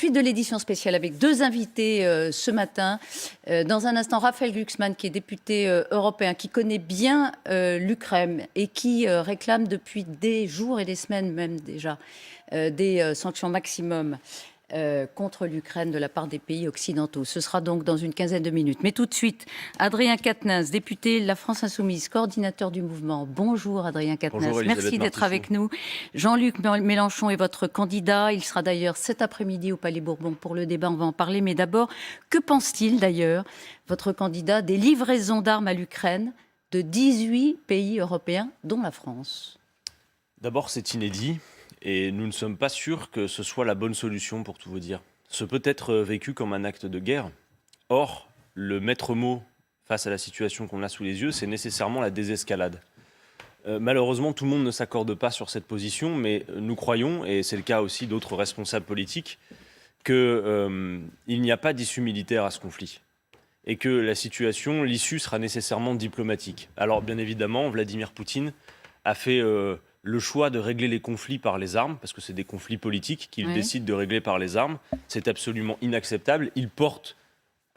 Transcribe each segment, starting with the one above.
suite de l'édition spéciale avec deux invités ce matin. Dans un instant, Raphaël Glucksmann, qui est député européen, qui connaît bien l'Ukraine et qui réclame depuis des jours et des semaines même déjà des sanctions maximum contre l'Ukraine de la part des pays occidentaux. Ce sera donc dans une quinzaine de minutes. Mais tout de suite, Adrien Quatennens, député de la France Insoumise, coordinateur du mouvement. Bonjour Adrien Quatennens. Bonjour, merci d'être avec nous. Jean-Luc Mélenchon est votre candidat. Il sera d'ailleurs cet après-midi au Palais Bourbon pour le débat. On va en parler. Mais d'abord, que pense-t-il d'ailleurs, votre candidat, des livraisons d'armes à l'Ukraine de 18 pays européens, dont la France? D'abord, c'est inédit. Et nous ne sommes pas sûrs que ce soit la bonne solution, pour tout vous dire. Ce peut être vécu comme un acte de guerre. Or, le maître mot face à la situation qu'on a sous les yeux, c'est nécessairement la désescalade. Malheureusement, tout le monde ne s'accorde pas sur cette position, mais nous croyons, et c'est le cas aussi d'autres responsables politiques, qu'il n'y a pas d'issue militaire à ce conflit. Et que la situation, l'issue sera nécessairement diplomatique. Alors, bien évidemment, Vladimir Poutine a fait le choix de régler les conflits par les armes, parce que c'est des conflits politiques qu'il décide de régler par les armes. C'est absolument inacceptable. Il porte,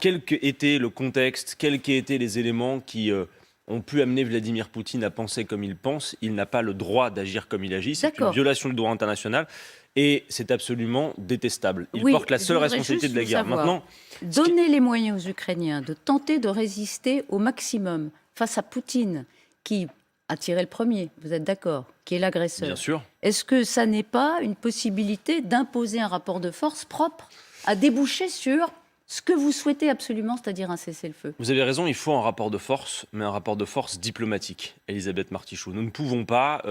quel qu'ait été le contexte, quels qu'aient été les éléments qui ont pu amener Vladimir Poutine à penser comme il pense, il n'a pas le droit d'agir comme il agit. C'est une violation du droit international. Et c'est absolument détestable. Il porte la seule responsabilité de la guerre. Maintenant, donner les moyens aux Ukrainiens de tenter de résister au maximum face à Poutine, qui a tiré le premier, vous êtes d'accord, qui est l'agresseur. Bien sûr. Est-ce que ça n'est pas une possibilité d'imposer un rapport de force propre à déboucher sur ce que vous souhaitez absolument, c'est-à-dire un cessez-le-feu? Vous avez raison, il faut un rapport de force, mais un rapport de force diplomatique, Elisabeth Martichoux. Nous ne pouvons pas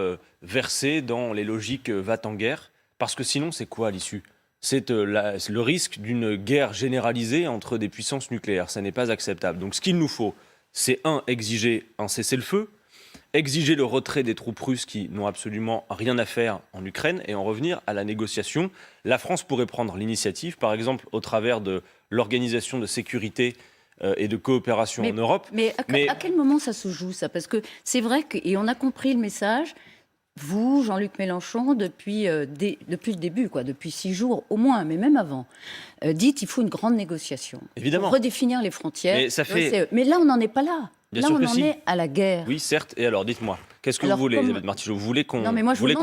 verser dans les logiques va-t-en-guerre, parce que sinon, c'est quoi l'issue? C'est le risque d'une guerre généralisée entre des puissances nucléaires. Ça n'est pas acceptable. Donc ce qu'il nous faut, c'est exiger un cessez-le-feu, exiger le retrait des troupes russes qui n'ont absolument rien à faire en Ukraine et en revenir à la négociation. La France pourrait prendre l'initiative, par exemple, au travers de l'Organisation de sécurité et de coopération en Europe. Mais à quel moment ça se joue, ça? Parce que c'est vrai et on a compris le message, vous, Jean-Luc Mélenchon, depuis le début, depuis 6 jours au moins, mais même avant, dites qu'il faut une grande négociation. Évidemment. Pour redéfinir les frontières. Mais là, on n'en est pas là. Bien là, sûr on que en si. est à la guerre. Oui, certes. Et alors, dites-moi, qu'est-ce que vous voulez, Elisabeth Martichoux? Vous voulez qu'on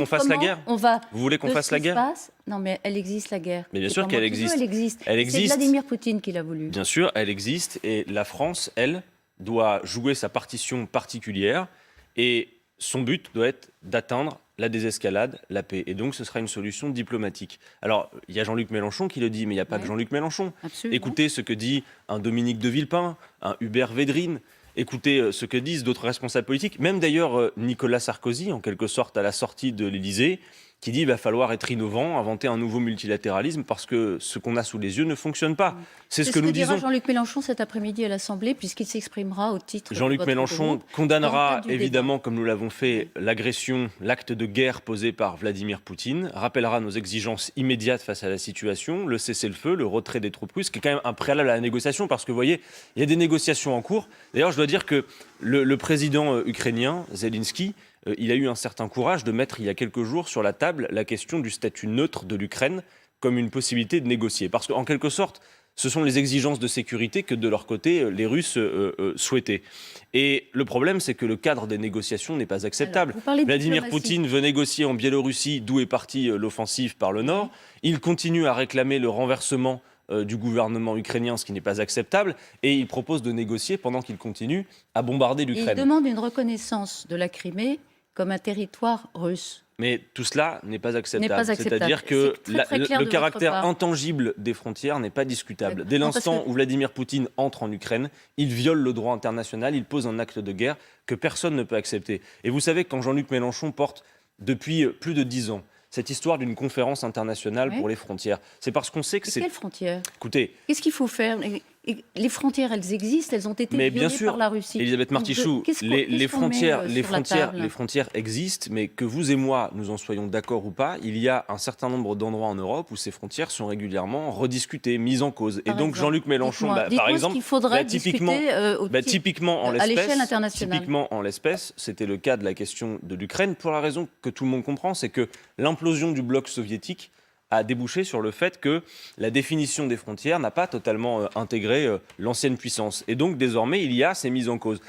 fasse la guerre? Vous voulez qu'on fasse la guerre? Non, mais elle existe, la guerre. Mais bien sûr qu'elle existe. Elle existe. C'est Vladimir Poutine qui l'a voulu. Bien sûr, elle existe. Et la France, elle, doit jouer sa partition particulière. Et son but doit être d'atteindre la désescalade, la paix. Et donc, ce sera une solution diplomatique. Alors, il y a Jean-Luc Mélenchon qui le dit, mais il n'y a pas que Jean-Luc Mélenchon. Absolument. Écoutez ce que dit un Dominique de Villepin, un Hubert Védrine. Écoutez ce que disent d'autres responsables politiques, même d'ailleurs Nicolas Sarkozy, en quelque sorte à la sortie de l'Élysée, qui dit qu'il va falloir être innovant, inventer un nouveau multilatéralisme, parce que ce qu'on a sous les yeux ne fonctionne pas. C'est ce que nous disons. Dira Jean-Luc Mélenchon cet après-midi à l'Assemblée, puisqu'il s'exprimera au titre Jean-Luc de votre Mélenchon groupe, condamnera évidemment, comme nous l'avons fait, l'agression, l'acte de guerre posé par Vladimir Poutine, rappellera nos exigences immédiates face à la situation, le cessez-le-feu, le retrait des troupes russes, qui est quand même un préalable à la négociation, parce que vous voyez, il y a des négociations en cours. D'ailleurs, je dois dire que le président ukrainien, Zelensky, il a eu un certain courage de mettre il y a quelques jours sur la table la question du statut neutre de l'Ukraine comme une possibilité de négocier. Parce qu'en quelque sorte, ce sont les exigences de sécurité que de leur côté, les Russes souhaitaient. Et le problème, c'est que le cadre des négociations n'est pas acceptable. Vladimir Poutine veut négocier en Biélorussie, d'où est partie l'offensive par le Nord. Il continue à réclamer le renversement du gouvernement ukrainien, ce qui n'est pas acceptable, et il propose de négocier pendant qu'il continue à bombarder l'Ukraine. Il demande une reconnaissance de la Crimée comme un territoire russe. Mais tout cela n'est pas acceptable. C'est-à-dire que le caractère intangible des frontières n'est pas discutable. Dès l'instant où Vladimir Poutine entre en Ukraine, il viole le droit international, il pose un acte de guerre que personne ne peut accepter. Et vous savez, quand Jean-Luc Mélenchon porte depuis plus de 10 ans cette histoire d'une conférence internationale pour les frontières, c'est parce qu'on sait que c'est... Quelles frontières? Écoutez... Qu'est-ce qu'il faut faire? Les frontières, elles existent, elles ont été violées par la Russie. Elisabeth Martichoux, les frontières existent, mais que vous et moi, nous en soyons d'accord ou pas, il y a un certain nombre d'endroits en Europe où ces frontières sont régulièrement rediscutées, mises en cause. Et donc Jean-Luc Mélenchon, par exemple, typiquement à l'échelle internationale. Typiquement en l'espèce, c'était le cas de la question de l'Ukraine, pour la raison que tout le monde comprend, c'est que l'implosion du bloc soviétique a débouché sur le fait que la définition des frontières n'a pas totalement intégré l'ancienne puissance. Et donc, désormais, il y a ces mises en cause.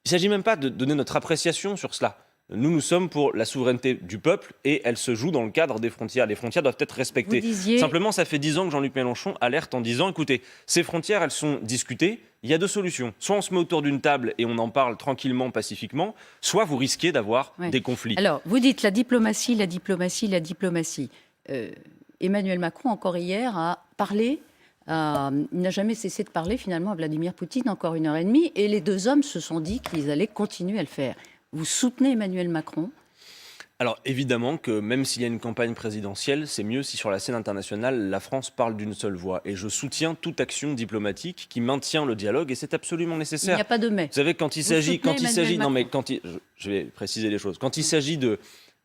Il ne s'agit même pas de donner notre appréciation sur cela. Nous sommes pour la souveraineté du peuple et elle se joue dans le cadre des frontières. Les frontières doivent être respectées. Simplement, ça fait 10 ans que Jean-Luc Mélenchon alerte en disant, écoutez, ces frontières, elles sont discutées, il y a 2 solutions. Soit on se met autour d'une table et on en parle tranquillement, pacifiquement, soit vous risquez d'avoir des conflits. Alors, vous dites la diplomatie, la diplomatie, la diplomatie. Emmanuel Macron, encore hier, a parlé. Il n'a jamais cessé de parler finalement à Vladimir Poutine, encore 1h30, et les 2 hommes se sont dit qu'ils allaient continuer à le faire. Vous soutenez Emmanuel Macron ? Alors évidemment que même s'il y a une campagne présidentielle, c'est mieux si sur la scène internationale, la France parle d'une seule voix. Et je soutiens toute action diplomatique qui maintient le dialogue et c'est absolument nécessaire. Il n'y a pas de mais. Vous savez, quand il s'agit, je vais préciser les choses. Quand il s'agit de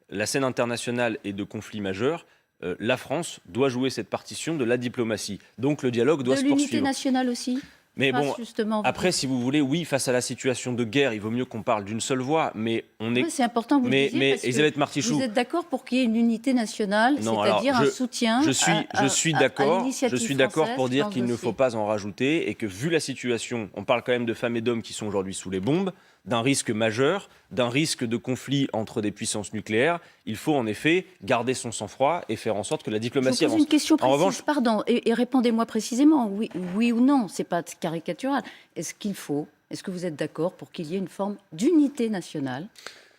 la scène internationale et de conflits majeurs, la France doit jouer cette partition de la diplomatie. Donc le dialogue doit se poursuivre. De l'unité nationale aussi ? Mais bon, après, si vous voulez, oui, face à la situation de guerre, il vaut mieux qu'on parle d'une seule voix, mais on est... Oui, c'est important que vous le disiez, mais parce que Elisabeth Martichoux... Vous êtes d'accord pour qu'il y ait une unité nationale, c'est-à-dire un soutien je suis d'accord française pour dire qu'il ne faut pas en rajouter et que, vu la situation, on parle quand même de femmes et d'hommes qui sont aujourd'hui sous les bombes, d'un risque majeur, d'un risque de conflit entre des puissances nucléaires, il faut en effet garder son sang-froid et faire en sorte que la diplomatie avance. Je vous pose une question précise, en revanche, pardon, et répondez-moi précisément, oui ou non, c'est pas caricatural. Est-ce que vous êtes d'accord pour qu'il y ait une forme d'unité nationale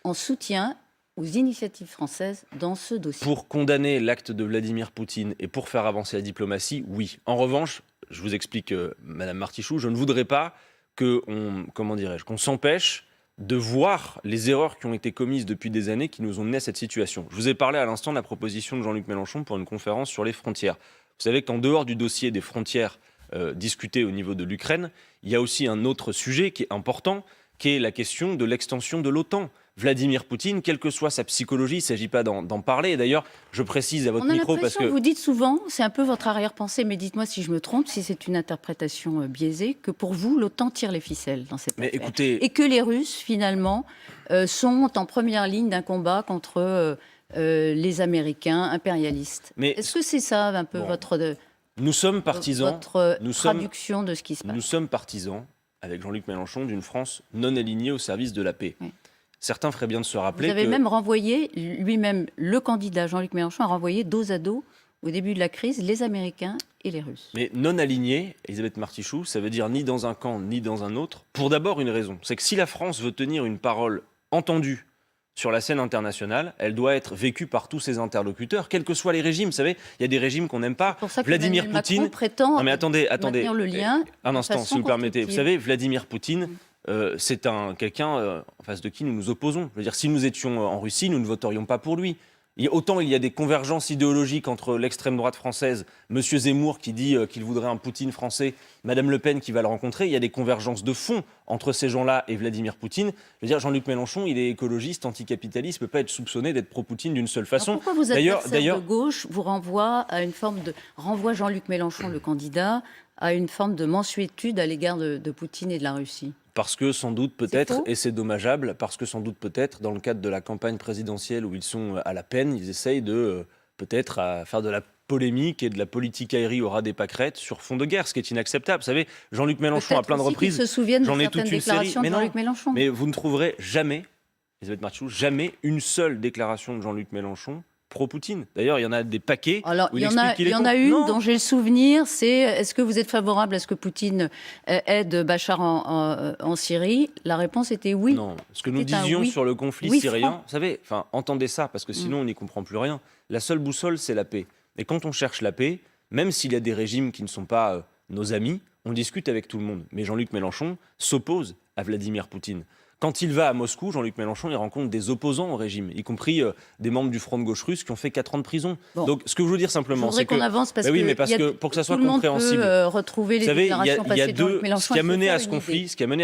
en soutien aux initiatives françaises dans ce dossier? Pour condamner l'acte de Vladimir Poutine et pour faire avancer la diplomatie, oui. En revanche, je vous explique, Madame Martichoux, je ne voudrais pas qu'on s'empêche de voir les erreurs qui ont été commises depuis des années qui nous ont mené à cette situation. Je vous ai parlé à l'instant de la proposition de Jean-Luc Mélenchon pour une conférence sur les frontières. Vous savez qu'en dehors du dossier des frontières discuté au niveau de l'Ukraine, il y a aussi un autre sujet qui est important, qui est la question de l'extension de l'OTAN. Vladimir Poutine, quelle que soit sa psychologie, il ne s'agit pas d'en parler. Et d'ailleurs, je précise à votre micro parce que... Vous dites souvent, c'est un peu votre arrière-pensée, mais dites-moi si je me trompe, si c'est une interprétation biaisée, que pour vous, l'OTAN tire les ficelles dans cette affaire. Écoutez... Et que les Russes, finalement, sont en première ligne d'un combat contre les Américains impérialistes. Est-ce que c'est ça un peu votre... Nous sommes partisans... traduction de ce qui se passe. Nous sommes partisans, avec Jean-Luc Mélenchon, d'une France non alignée au service de la paix. Oui. Certains feraient bien de se rappeler Vous avez même renvoyé, lui-même, le candidat Jean-Luc Mélenchon a renvoyé dos à dos, au début de la crise, les Américains et les Russes. Mais non aligné, Elisabeth Martichoux, ça veut dire ni dans un camp, ni dans un autre, pour d'abord une raison. C'est que si la France veut tenir une parole entendue sur la scène internationale, elle doit être vécue par tous ses interlocuteurs, quels que soient les régimes. Vous savez, il y a des régimes qu'on n'aime pas. C'est pour ça que Vladimir Poutine prétend non mais attendez, maintenir le lien un instant, si vous le permettez. Vous savez, Vladimir Poutine, c'est quelqu'un en face de qui nous nous opposons. Je veux dire, si nous étions en Russie, nous ne voterions pas pour lui. Autant il y a des convergences idéologiques entre l'extrême droite française, M. Zemmour qui dit qu'il voudrait un Poutine français, Mme Le Pen qui va le rencontrer, il y a des convergences de fond entre ces gens-là et Vladimir Poutine. Je veux dire, Jean-Luc Mélenchon, il est écologiste, anticapitaliste, il ne peut pas être soupçonné d'être pro-Poutine d'une seule façon. Alors pourquoi vos adversaires de gauche vous renvoient à une forme de... renvoie Jean-Luc Mélenchon, le candidat, à une forme de mansuétude à l'égard de Poutine et de la Russie? Parce que sans doute peut-être, et c'est dommageable, parce que sans doute peut-être, dans le cadre de la campagne présidentielle où ils sont à la peine, ils essayent de peut-être faire de la polémique et de la politicaillerie au ras des pâquerettes sur fond de guerre, ce qui est inacceptable. Vous savez, Jean-Luc Mélenchon, à plein de reprises, se souviennent de certaines déclarations de Jean-Luc Mélenchon. Mais vous ne trouverez jamais, Elisabeth Martichoux, jamais une seule déclaration de Jean-Luc Mélenchon pro-Poutine. D'ailleurs, il y en a des paquets. Alors, où il y en a une dont j'ai le souvenir, c'est est-ce que vous êtes favorable à ce que Poutine aide Bachar en Syrie? La réponse était oui. Non, ce que nous disions sur le conflit syrien, vous savez, entendez ça, parce que sinon on n'y comprend plus rien. La seule boussole, c'est la paix. Et quand on cherche la paix, même s'il y a des régimes qui ne sont pas nos amis, on discute avec tout le monde. Mais Jean-Luc Mélenchon s'oppose à Vladimir Poutine. Quand il va à Moscou, Jean-Luc Mélenchon, il rencontre des opposants au régime, y compris des membres du Front de gauche russe qui ont fait 4 ans de prison. Bon. Donc, ce que je veux dire simplement, c'est que... qu'on avance parce que pour que ça soit compréhensible. Retrouver les déclarations passées de Jean-Luc Mélenchon. Ce qui a mené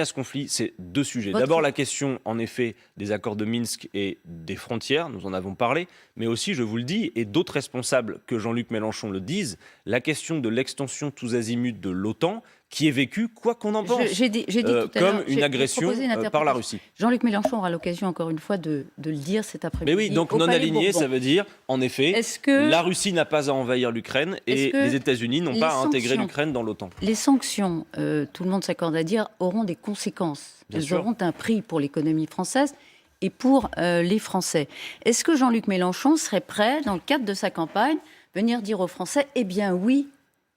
à ce conflit, c'est 2 sujets. D'abord, la question, en effet, des accords de Minsk et des frontières, nous en avons parlé, mais aussi, je vous le dis, et d'autres responsables que Jean-Luc Mélenchon le disent, la question de l'extension tous azimuts de l'OTAN, qui est vécue, quoi qu'on en pense, J'ai dit tout à l'heure, comme j'ai une agression proposé une par la interprétation. Russie. Jean-Luc Mélenchon aura l'occasion, encore une fois, de le dire cet après-midi. Mais oui, donc au non Palais aligné, Bourbon. ça veut dire, en effet, Est-ce que la Russie n'a pas à envahir l'Ukraine et que les États-Unis n'ont les pas à intégrer sanctions- l'Ukraine dans l'OTAN. les sanctions, tout le monde s'accorde à dire, auront des conséquences. Bien Elles sûr. auront un prix pour l'économie française et pour les Français. Est-ce que Jean-Luc Mélenchon serait prêt, dans le cadre de sa campagne, venir dire aux Français, eh bien oui,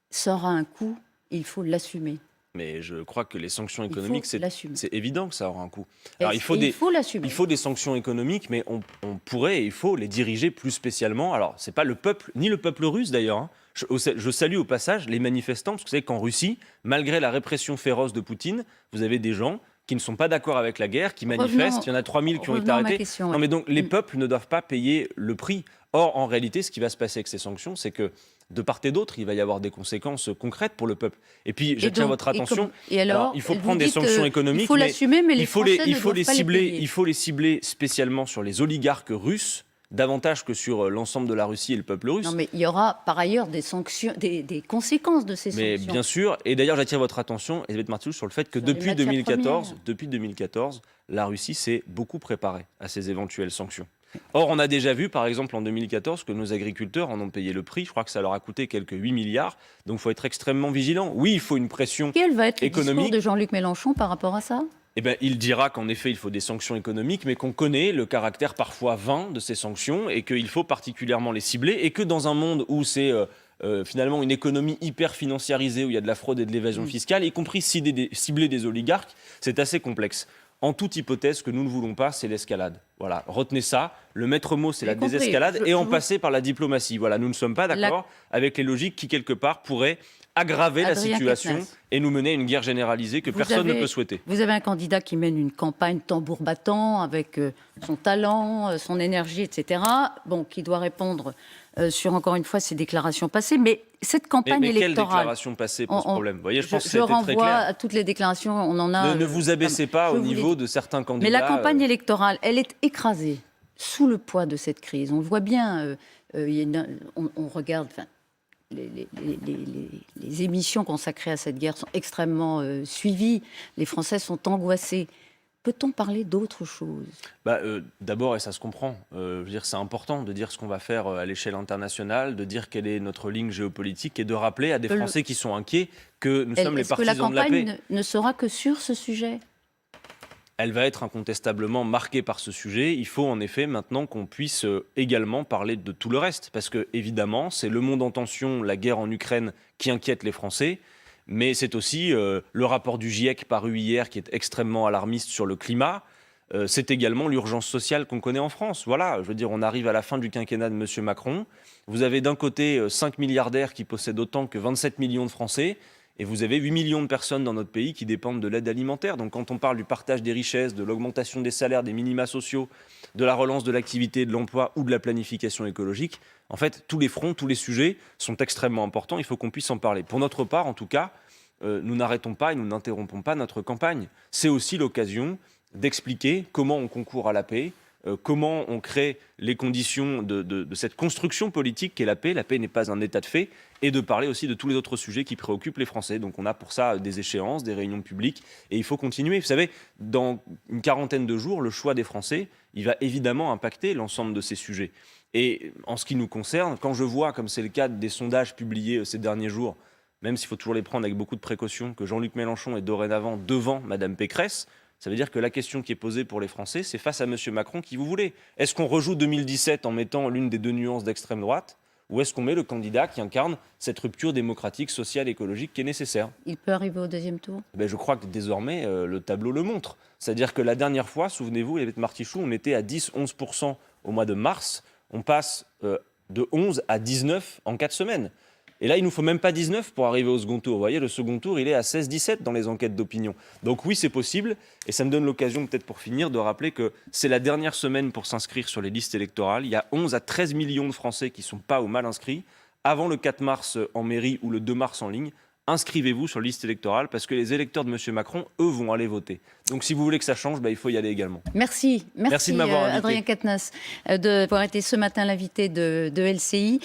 ça aura un coût, il faut l'assumer. Mais je crois que les sanctions Il faut économiques, c'est l'assumer. évident que ça aura un coût. Et Alors, il faut l'assumer. il faut des sanctions économiques, mais on pourrait et il faut les diriger plus spécialement. Alors, c'est pas le peuple, ni le peuple russe d'ailleurs, hein. Je salue au passage les manifestants, parce que vous savez qu'en Russie, malgré la répression féroce de Poutine, vous avez des gens qui ne sont pas d'accord avec la guerre, qui manifestent. Il y en a 3000 qui ont été revenons à ma arrêtés. question, Non, ouais. mais donc, les peuples ne doivent pas payer le prix. Or, en réalité, ce qui va se passer avec ces sanctions, c'est que de part et d'autre, il va y avoir des conséquences concrètes pour le peuple. Et puis, j'attire votre attention. Et alors, il faut vous prendre des dites, sanctions économiques, il faut mais l'assumer, mais les il faut Français les, ne doivent pas les payer. il faut les cibler spécialement sur les oligarques russes, davantage que sur l'ensemble de la Russie et le peuple russe. Non, mais il y aura par ailleurs des sanctions, des conséquences de ces Mais sanctions. bien sûr, et d'ailleurs j'attire votre attention, Elisabeth Martichoux, sur le fait que Sur les depuis matières 2014, premières. la Russie s'est beaucoup préparée à ces éventuelles sanctions. Or, on a déjà vu, par exemple, en 2014, que nos agriculteurs en ont payé le prix. Je crois que ça leur a coûté quelques 8 milliards. Donc, il faut être extrêmement vigilant. Oui, il faut une pression Quel va être le économique. discours de Jean-Luc Mélenchon par rapport à ça? Eh ben, il dira qu'en effet, il faut des sanctions économiques, mais qu'on connaît le caractère parfois vain de ces sanctions et qu'il faut particulièrement les cibler. Et que dans un monde où c'est finalement une économie hyper financiarisée, où il y a de la fraude et de l'évasion fiscale, y compris cibler des oligarques, c'est assez complexe. En toute hypothèse, ce que nous ne voulons pas, c'est l'escalade. Voilà, retenez ça. Le maître mot, c'est la compris. désescalade et en passer par la diplomatie. Voilà, nous ne sommes pas d'accord avec les logiques qui, quelque part, pourraient aggraver la Adrien situation Quatennens. et nous mener à une guerre généralisée que personne ne peut souhaiter. Vous avez un candidat qui mène une campagne tambour battant avec son talent, son énergie, etc. Bon, qui doit répondre sur, encore une fois, ses déclarations passées. Mais cette campagne Mais quelle électorale... déclaration passée pose problème? Vous voyez, je pense que je c'était très renvoie clair. à toutes les déclarations, on en a... Ne vous abaissez pas je au vous l'ai niveau dit. de certains candidats. Mais la campagne électorale, elle est écrasée sous le poids de cette crise. On le voit bien, on regarde... Les émissions consacrées à cette guerre sont extrêmement suivies. Les Français sont angoissés. Peut-on parler d'autre chose? D'abord, et ça se comprend, je veux dire, c'est important de dire ce qu'on va faire à l'échelle internationale, de dire quelle est notre ligne géopolitique et de rappeler à des Français qui sont inquiets que nous sommes les partisans de la paix. Est-ce que la campagne ne sera que sur ce sujet? Elle va être incontestablement marquée par ce sujet. Il faut en effet maintenant qu'on puisse également parler de tout le reste. Parce que, évidemment, c'est le monde en tension, la guerre en Ukraine qui inquiète les Français. Mais c'est aussi le rapport du GIEC paru hier qui est extrêmement alarmiste sur le climat. C'est également l'urgence sociale qu'on connaît en France. Voilà, je veux dire, on arrive à la fin du quinquennat de M. Macron. Vous avez d'un côté 5 milliardaires qui possèdent autant que 27 millions de Français. Et vous avez 8 millions de personnes dans notre pays qui dépendent de l'aide alimentaire. Donc quand on parle du partage des richesses, de l'augmentation des salaires, des minima sociaux, de la relance de l'activité et de l'emploi ou de la planification écologique, en fait, tous les fronts, tous les sujets sont extrêmement importants. Il faut qu'on puisse en parler. Pour notre part, en tout cas, nous n'arrêtons pas et nous n'interrompons pas notre campagne. C'est aussi l'occasion d'expliquer comment on concourt à la paix, comment on crée les conditions de cette construction politique qu'est la paix. La paix n'est pas un état de fait. Et de parler aussi de tous les autres sujets qui préoccupent les Français. Donc on a pour ça des échéances, des réunions publiques, et il faut continuer. Vous savez, dans une quarantaine de jours, le choix des Français, il va évidemment impacter l'ensemble de ces sujets. Et en ce qui nous concerne, quand je vois, comme c'est le cas des sondages publiés ces derniers jours, même s'il faut toujours les prendre avec beaucoup de précautions, que Jean-Luc Mélenchon est dorénavant devant Mme Pécresse, ça veut dire que la question qui est posée pour les Français, c'est face à M. Macron qui vous voulez. Est-ce qu'on rejoue 2017 en mettant l'une des deux nuances d'extrême droite ? Ou est-ce qu'on met le candidat qui incarne cette rupture démocratique, sociale, écologique qui est nécessaire? Il peut arriver au deuxième tour? Je crois que désormais, le tableau le montre. C'est-à-dire que la dernière fois, souvenez-vous, Elisabeth Martichoux, on était à 10-11% au mois de mars. On passe de 11 à 19 en 4 semaines. Et là, il ne nous faut même pas 19 pour arriver au second tour. Vous voyez, le second tour, il est à 16-17 dans les enquêtes d'opinion. Donc oui, c'est possible. Et ça me donne l'occasion, peut-être pour finir, de rappeler que c'est la dernière semaine pour s'inscrire sur les listes électorales. Il y a 11 à 13 millions de Français qui ne sont pas ou mal inscrits. Avant le 4 mars en mairie ou le 2 mars en ligne, inscrivez-vous sur la liste électorale parce que les électeurs de M. Macron, eux, vont aller voter. Donc si vous voulez que ça change, il faut y aller également. Merci de m'avoir invité. Adrien Quatennens, d'avoir été ce matin l'invité de LCI.